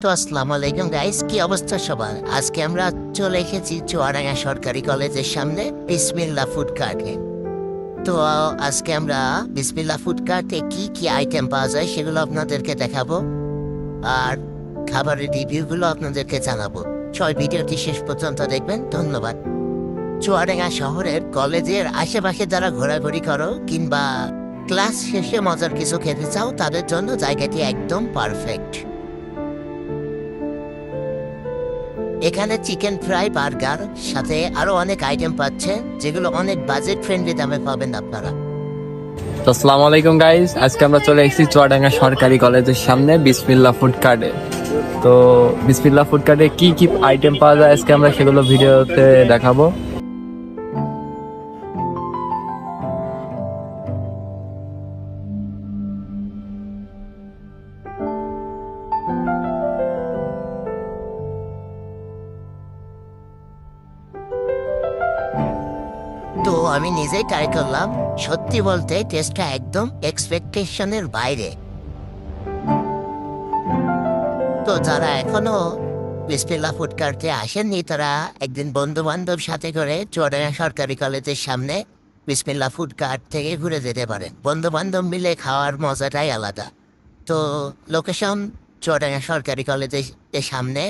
তো আসসালামু আলাইকুম গাইস, কি অবস্থা সবার? আজকে আমরা চলে এসেছি চুয়াডাঙ্গা সরকারি কলেজের সামনে বিসমিল্লাহ ফুড কার্টে। তো আজকে আমরা বিসমিল্লাহ ফুড কার্টে কি কি আইটেম পাওয়া যায় সেগুলো আপনাদেরকে দেখাবো, আর খাবারের রিভিউগুলো আপনাদেরকে জানাবো। সবাই ভিডিওটি শেষ পর্যন্ত দেখবেন, ধন্যবাদ। চুয়াডাঙ্গা শহরের কলেজের আশেপাশে যারা ঘোরাঘুরি করো কিংবা ক্লাস শেষে মজার কিছু খেতে চাও, তাদের জন্য জায়গাটি একদম পারফেক্ট। এখানে চিকেন ফ্রাই, বার্গার সাথে আরো অনেক আইটেম পাচ্ছেন, যেগুলো অনেক বাজেট ফ্রেন্ডলি দামে পাবেন আপনারা। তো আসসালামু আলাইকুম গাইস, আজকে আমরা চলে এসেছি চুয়াডাঙ্গা সরকারি কলেজের সামনে বিসমিল্লাহ ফুড কার্টে। তো বিসমিল্লাহ ফুড কার্টে কি কি আইটেম পাওয়া যায় আজকে আমরা সেগুলো ভিডিওতে দেখাবো। তো আমি নিজেই ট্রাই করলাম, সত্যি বলতে টেস্টটা একদম এক্সপেকটেশনের বাইরে। তো যারা এখনো বিসমিল্লাহ ফুড কার্টে আসেননি, তারা একদিন বন্ধু বান্ধব সাথে করে চুয়াডাঙ্গা সরকারি কলেজের সামনে বিসমিল্লাহ ফুড কার্ট থেকে ঘুরে যেতে পারেন। বন্ধু বান্ধব মিলে খাওয়ার মজাটাই আলাদা। তো লোকেশন চুয়াডাঙ্গা সরকারি কলেজের সামনে।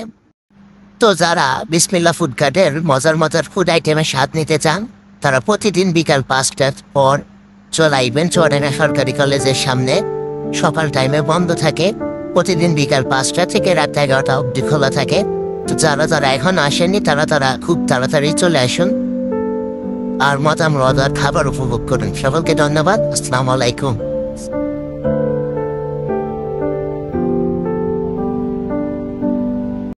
তো যারা বিসমিল্লাহ ফুড কার্টের মজার মজার ফুড আইটেমের স্বাদ নিতে চান, তারা প্রতিদিন বিকাল 5টার পর চলে আইবেন চুয়াডাঙ্গা সরকারি কলেজের সামনে। সকাল টাইমে বন্ধ থাকে, প্রতিদিন বিকাল 5টা থেকে রাত 11টা অবধি খোলা থাকে। তো যারা এখন আসেননি, তারা খুব তাড়াতাড়ি চলে আসুন আর মজার খাবার উপভোগ করুন। সকলকে ধন্যবাদ। আসসালামু আলাইকুম।